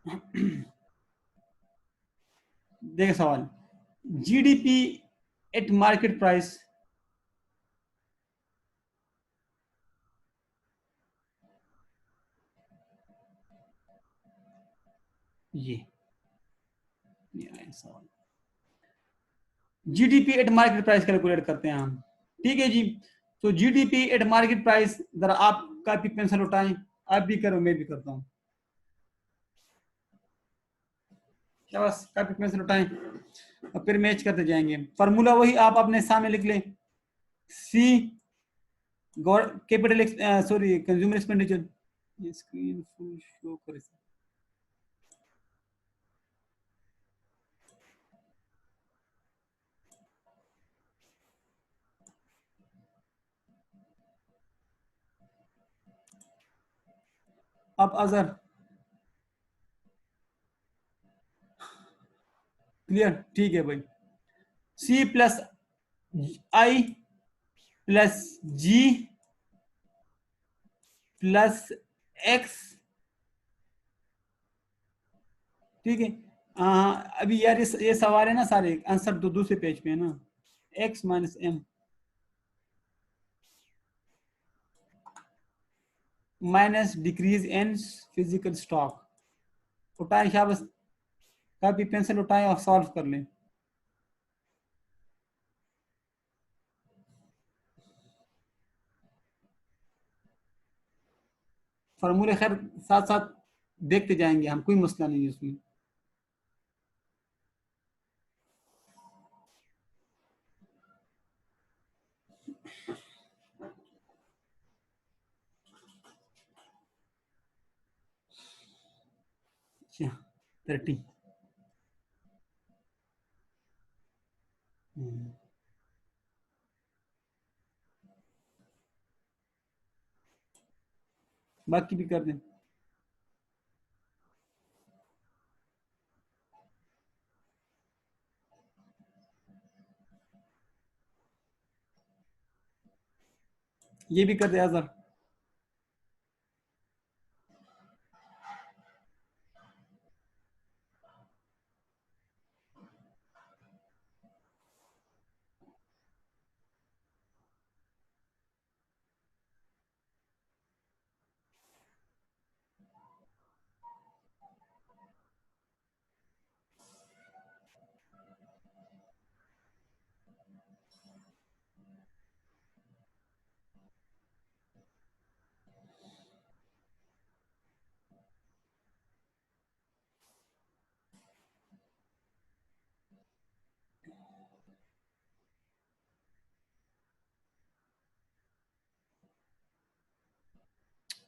देखिए सवाल, GDP at market price, ये आया सवाल। GDP at market price calculate करते हैं हम, ठीक है जी। तो जीडीपी एट मार्केट प्राइस, जरा आप कॉपी पेंसिल उठाएं, आप भी करो, मैं भी करता हूँ। बस कॉपी पेंसिल उठाएं और फिर मैच करते जाएंगे। फॉर्मूला वही आप अपने सामने लिख लें, C capital, sorry consumer expenditure, screen full show करे। अब अजर क्लियर, ठीक है भाई। C plus I plus G plus X, ठीक है। अभी यार ये सवाल है ना, सारे आंसर दूसरे पेज पे है ना। X minus M minus decrease in physical stock. उठाए शाबाश, कॉपी पेंसिल उठाए और सॉल्व कर लें। फॉर्मूले खैर साथ साथ देखते जाएंगे हम, कोई मसला नहीं है उसमें। अच्छा 30, बाकी भी कर दें। ये भी कर दे Azhar.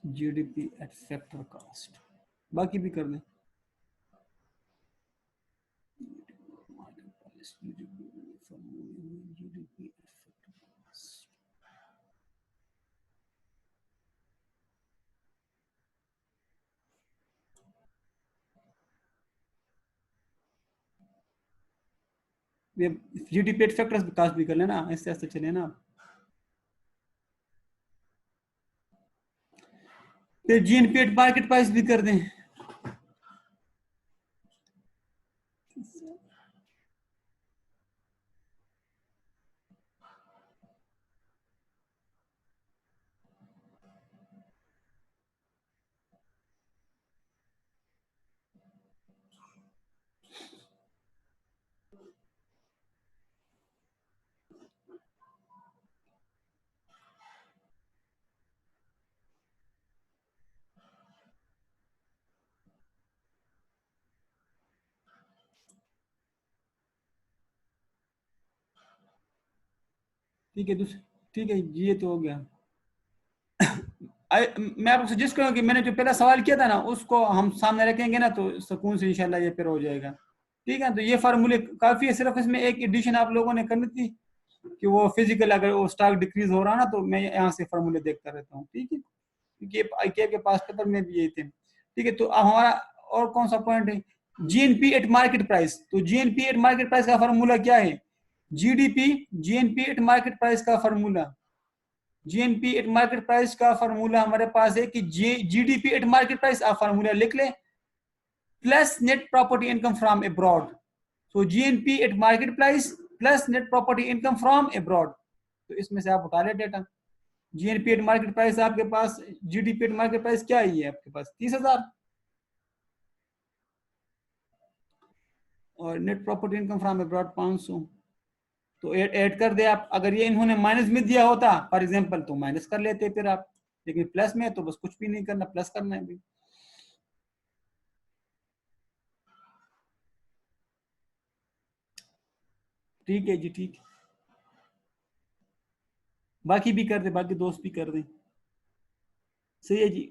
GDP at factor cost, बाकी भी कर दें। जीडीपी एट फैक्टर्स कास्ट भी कर लेना, ऐसे ऐसे चले ना। फिर जीएनपी एट मार्केट प्राइस भी कर दें। ठीक है दूसरा, ठीक है ये तो हो गया। मैं आपको सजेस्ट करूँ कि मैंने जो पहला सवाल किया था ना, उसको हम सामने रखेंगे ना, तो सुकून से इंशाल्लाह ये फिर हो जाएगा। ठीक है, तो ये फार्मूले काफी है, सिर्फ इसमें एक एडिशन आप लोगों ने करनी थी कि वो फिजिकल अगर वो स्टॉक डिक्रीज हो रहा ना, तो मैं यहाँ से फार्मूले देखता रहता हूँ, ठीक है, क्योंकि आईके के पास पेपर में भी यही थे। ठीक है, तो अब हमारा और कौन सा पॉइंट है, जीएनपी एट मार्केट प्राइस। तो जीएनपी एट मार्केट प्राइस का फार्मूला क्या है, GDP GNP at market price का formula, GNP at market price का फार्मूला हमारे पास है कि जीडीपी एट मार्केट प्राइस, आप फार्मूला लिख लें, plus net property income from abroad. So GNP at market price plus net property income from abroad. तो इसमें से आप उठा ले data. GNP at market price आपके पास, GDP at market price क्या ही है आपके पास 30,000 और net property income from abroad 500. तो ऐड कर दे आप. अगर ये इन्होंने माइनस में दिया होता फॉर एग्जांपल तो माइनस कर लेते फिर आप, लेकिन प्लस में तो बस कुछ भी नहीं करना, प्लस करना है भाई. ठीक है जी, ठीक. बाकी भी कर दे, बाकी दोस्त भी कर दें. सही है जी.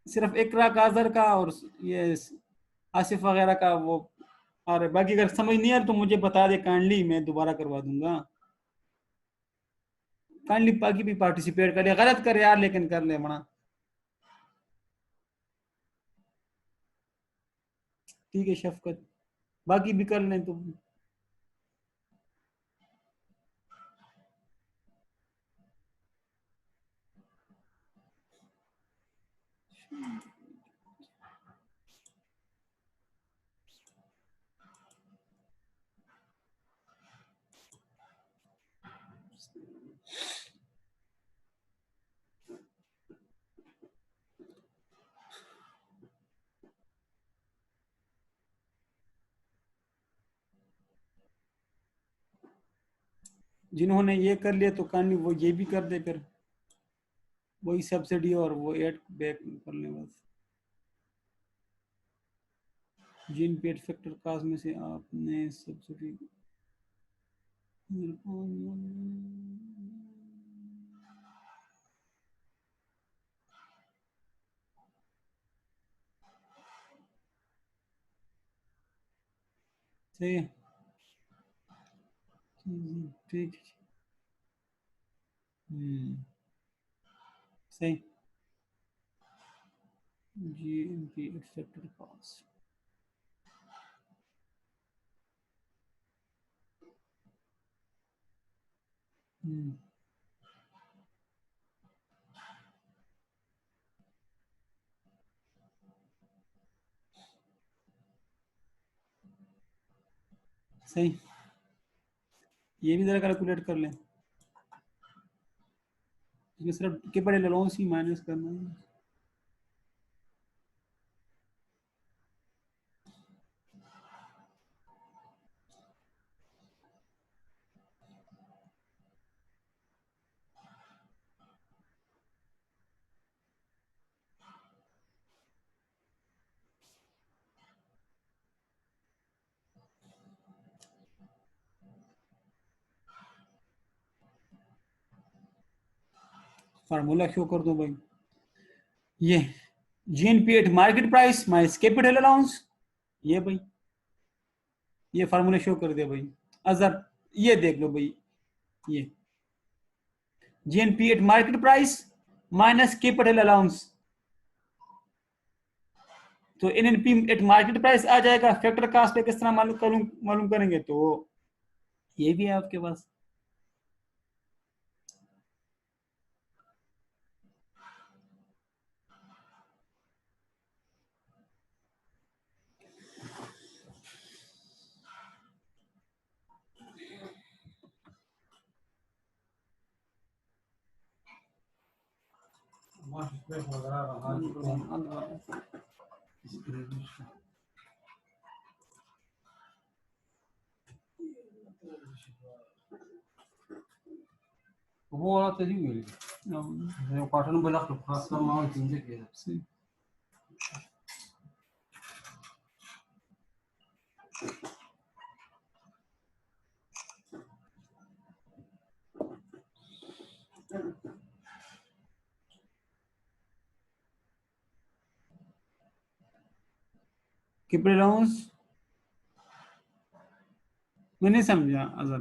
सिर्फ इकरा काजर का और ये आसिफ वगैरह का वो आ रहा है. बाकी अगर समझ नहीं आ रहा तो मुझे बता दे काइंडली, मैं दोबारा करवा दूंगा. काइंडली बाकी भी पार्टिसिपेट करे, गलत करे यार लेकिन कर ले बना. ठीक है शफकत, बाकी भी कर लें तो. जिन्होंने ये कर लिया तो काइंडली वो ये भी कर दे फिर, वही सब्सिडी और वो ऐड बैक कर लें बस. जिन पेड फैक्टर कास्ट में से आपने सब्सिडी सही है. ठीक. सही. GNP factor cost. सही. ये भी जरा कैलकुलेट कर लें. इसमें सिर्फ के बड़े अलाउंस ही माइनस करना है. फार्मूला शो कर दो भाई. ये GNP at market price minus capital allowance. ये भाई ये फार्मूला शो कर दिया भाई. अजहर ये देख लो भाई, ये GNP at market price minus capital allowance. तो NNP एट मार्केट प्राइस आ जाएगा. फैक्टर कास्ट पे किस तरह मालूम करेंगे तो ये भी है आपके पास. वो वाला तेरी हुई है कॉटन बना खास का माल जिंदे के. कैपिटल अलाउंस मैं नहीं समझा अजहर.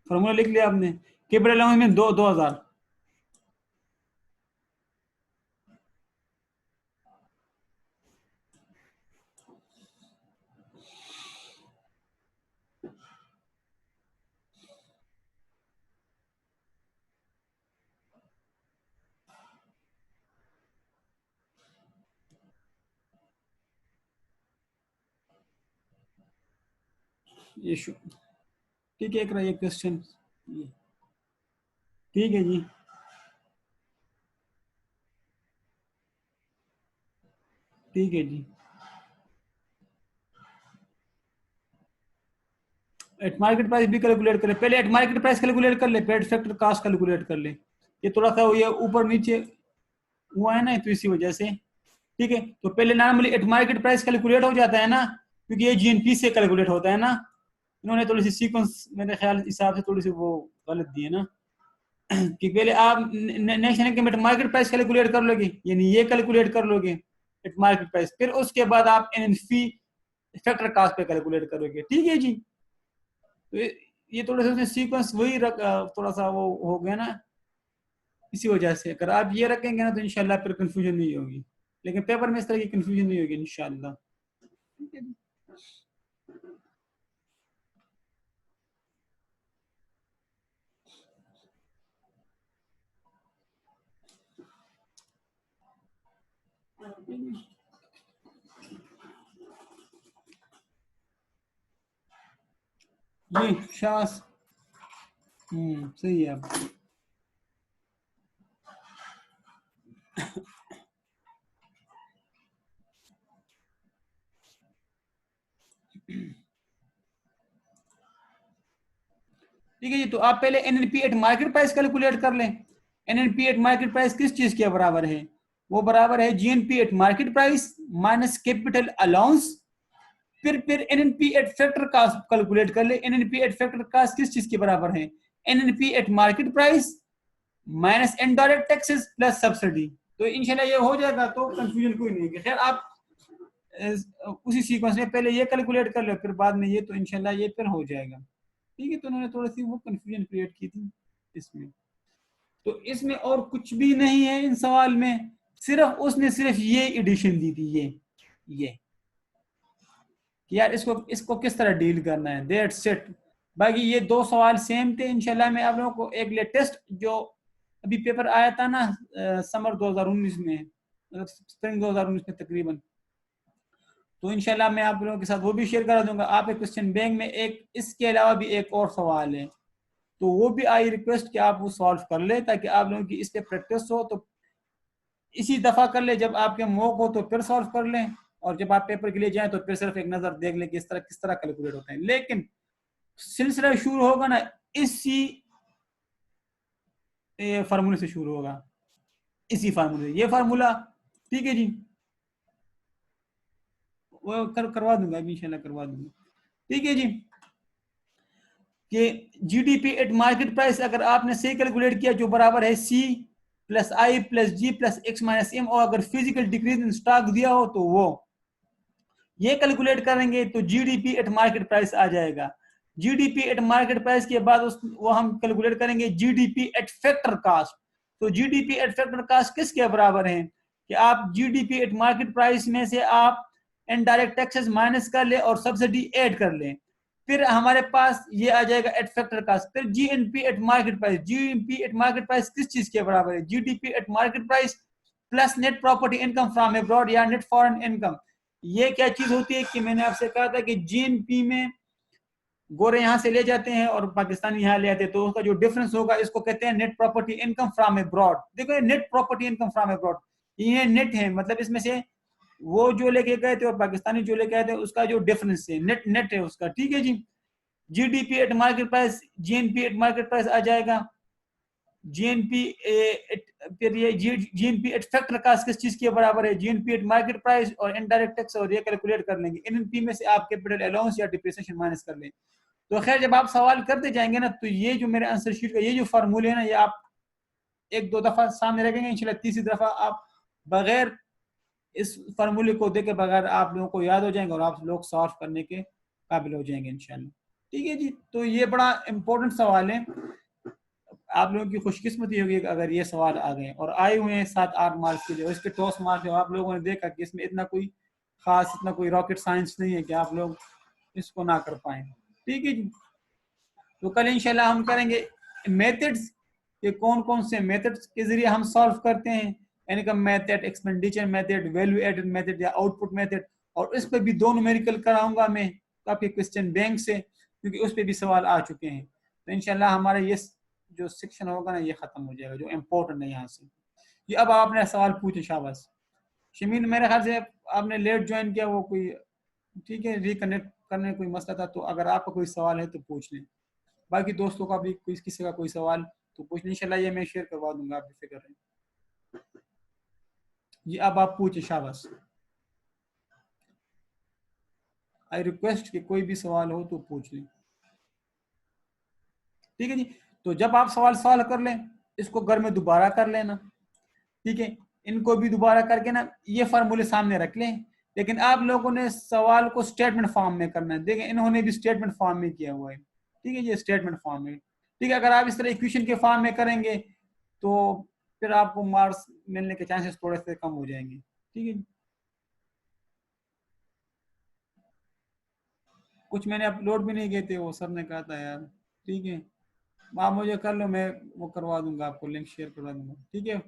फॉर्मूला लिख लिया आपने. कैपिटल अलाउंस में 2000. ये ठीक है, एक ये क्वेश्चन, ठीक है जी। ठीक है जी। एट मार्केट प्राइस भी कैलकुलेट कर ले, पहले एट मार्केट प्राइस कैलकुलेट कर ले, फिर एट फैक्टर कास्ट कैलकुलेट कर ले। ये थोड़ा सा ये ऊपर नीचे हुआ है ना, तो इसी वजह से। ठीक है, तो पहले normally eight market price calculate हो जाता है ना, क्योंकि ये जीएनपी से कैलकुलेट होता है ना। इन्होंने थोड़ी सी सीक्वेंस मेरे ख्याल हिसाब से थोड़ी सी वो गलत दी है ना, कि पहले आप national income eight market price calculate कर लोगे, यानी ये कैलकुलेट कर लोगे एट मार्केट प्राइस, फिर उसके बाद आप एनएनपी फैक्टर कास्ट पे कैलकुलेट करोगे। ठीक है जी। तो ये थोड़ा सा सीक्वेंस वही थोड़ा सा वो हो गया ना, इसी वजह से। अगर आप ये रखेंगे ना तो इंशाल्लाह फिर कंफ्यूजन नहीं होगी, लेकिन पेपर में इस तरह की कंफ्यूजन नहीं होगी इंशाल्लाह। ठीक है जी। जी शास, सही है आप। ठीक है जी, तो आप पहले NNP eight market price calculate कर लें। एनएनपी एट मार्केट प्राइस किस चीज के बराबर है? वो बराबर है GNP at market price minus capital allowance, फिर NNP at factor cost calculate कर ले। एनएनपी एट फैक्टर कास्ट किस चीज के बराबर है? NNP eight market price minus indirect taxes plus subsidy. तो इंशाल्लाह ये हो जाएगा, तो कंफ्यूजन कोई नहीं है। खैर आप उसी सीक्वेंस में पहले ये कैलकुलेट कर लो, फिर बाद में ये, तो इंशाल्लाह ये फिर हो जाएगा। ठीक है, तो उन्होंने थोड़ी सी वो कंफ्यूजन क्रिएट की थी इसमें। तो इसमें और कुछ भी नहीं है इन सवाल में, सिर्फ उसने सिर्फ ये एडिशन दी थी, ये कि यार इसको इसको किस तरह डील करना है, दैट्स इट। बाकी ये दो सवाल सेम थे। इंशाल्लाह मैं आप लोगों को एक लेटेस्ट जो अभी पेपर आया था ना समर 2019 में, मतलब स्प्रिंग 2019 में तकरीबन, तो इंशाल्लाह मैं आप लोगों के साथ वो भी शेयर करा दूंगा। आप एक क्वेश्चन बैंक में एक इसके अलावा भी एक और सवाल है, तो वो भी आई रिक्वेस्ट कि आप वो सॉल्व कर ले, ताकि आप लोगों की इस पे प्रैक्टिस हो। तो इसी दफा कर ले, जब आपके मौक हो तो फिर सॉल्व कर लें, और जब आप पेपर के लिए जाएं तो फिर सिर्फ एक नजर देख लें कि इस तरह किस तरह कैलकुलेट होते हैं। लेकिन सिलसिला शुरू होगा ना इसी फार्मूले से शुरू होगा, इसी फार्मूले, ये फार्मूला। ठीक है जी, वो करवा दूंगा अभी इंशाल्लाह, करवा दूंगा। ठीक है जी, कि जीडीपी एट मार्केट प्राइस अगर आपने सही कैलकुलेट किया, जो बराबर है सी plus I plus G plus x minus M, और अगर फिजिकल डिक्रीज इन स्टॉक दिया हो तो वो ये कैलकुलेट करेंगे, तो जीडीपी एट मार्केट प्राइस आ जाएगा। जीडीपी एट मार्केट प्राइस के बाद वो हम कैलकुलेट करेंगे जीडीपी एट फैक्टर कास्ट। तो जीडीपी एट फैक्टर कास्ट किसके बराबर है? कि आप जीडीपी एट मार्केट प्राइस में से आप इनडायरेक्ट टैक्सेस माइनस कर ले और सब्सिडी ऐड कर ले, फिर हमारे पास ये आ जाएगा एट फैक्टर कास्ट। फिर GNP at market price, GNP at market price किस चीज के बराबर है? GDP at market price plus net property income from abroad या नेट फॉरेन इनकम। ये क्या चीज होती है कि मैंने आपसे कहा था कि जीएनपी में गोरे यहां से ले जाते हैं और पाकिस्तानी यहां ले आते हैं, तो उसका जो डिफरेंस होगा इसको कहते हैं net property income from abroad. देखो net property income from abroad, ये नेट है, मतलब इसमें से वो जो लेके गए थे और पाकिस्तानी जो लेके आए थे उसका जो डिफरेंस है, नेट नेट है उसका। ठीक है जी, GDP at market price, GNP at market price आ जाएगा। जीएनपी फिर ये जीएनपी एट फैक्टर कास्ट किस चीज के बराबर है? जीएनपी एट मार्केट प्राइस और इनडायरेक्ट टैक्स, और ये कैलकुलेट कर लेंगे। एनएनपी में से आप कैपिटल अलाउंस या डिप्रिसिएशन माइनस कर लें। तो खैर जब आप सवाल करते जाएंगे ना, तो ये जो मेरे आंसर शीट का ये जो फार्मूले है ना, ये आप एक दो दफा सामने रखेंगे, इंशाल्लाह तीसरी दफा आप बगैर इस फार्मूले को देखे बगैर आप लोगों को याद हो जाएंगे और आप लोग सॉल्व करने के काबिल हो जाएंगे इंशाल्लाह। ठीक है जी, तो ये बड़ा इंपॉर्टेंट सवाल है। आप लोगों की खुशकिस्मती होगी अगर ये सवाल आ गए, और आए हुए हैं 7-8 मार्क्स के लिए, और इसके टॉस मार्क्स आप लोगों ने देखा कि इसमें इतना कोई खास, इतना कोई रॉकेट साइंस नहीं है कि आप लोग इसको ना कर पाए। ठीक है जी, तो कल इंशाल्लाह हम करेंगे मेथड्स, कि कौन कौन से मेथड्स के जरिए हम सॉल्व करते हैं, income method, expenditure method, value added method या आउटपुट मेथड। और इस पर भी 2 न्यूमेरिकल कराऊंगा मैं, काफी क्वेश्चन बैंक से, क्योंकि उस पर भी सवाल आ चुके हैं। तो इंशाल्लाह हमारा ये जो सेक्शन होगा ना ये खत्म हो जाएगा, जो इम्पोर्टेंट है यहाँ से। ये अब आपने सवाल पूछे, शाबाश। शमीन मेरे ख्याल से आपने लेट ज्वाइन किया, वो कोई ठीक है, रिकनेक्ट करने कोई मसला था, तो अगर आपका कोई सवाल है तो पूछ लें। बाकी दोस्तों का भी कोई किसी का कोई सवाल तो पूछ लें, इंशाल्लाह ये मैं शेयर करवा दूंगा, आप बेफिक्र रहें। ये अब आप पूछे, शाबाश। आई रिक्वेस्ट कि कोई भी सवाल हो तो पूछ लें, ठीक है जी। तो जब आप सवाल सवाल कर लें, इसको घर में दोबारा कर लेना, ठीक है। इनको भी दोबारा करके ना ये फार्मूले सामने रख लें, लेकिन आप लोगों ने सवाल को स्टेटमेंट फॉर्म में करना है। देखें इन्होंने भी स्टेटमेंट फॉर्म में किया हुआ है, ठीक है, ये स्टेटमेंट फॉर्म में, ठीक है। अगर आप इस तरह इक्वेशन के फॉर्म में करेंगे तो फिर आपको मार्क्स मिलने के चांसेस थोड़े से कम हो जाएंगे, ठीक है। कुछ मैंने अपलोड भी नहीं किए थे, वो सर ने कहा था यार, ठीक है। आप मुझे कर लो, मैं वो करवा दूंगा, आपको लिंक शेयर करवा दूंगा, ठीक है।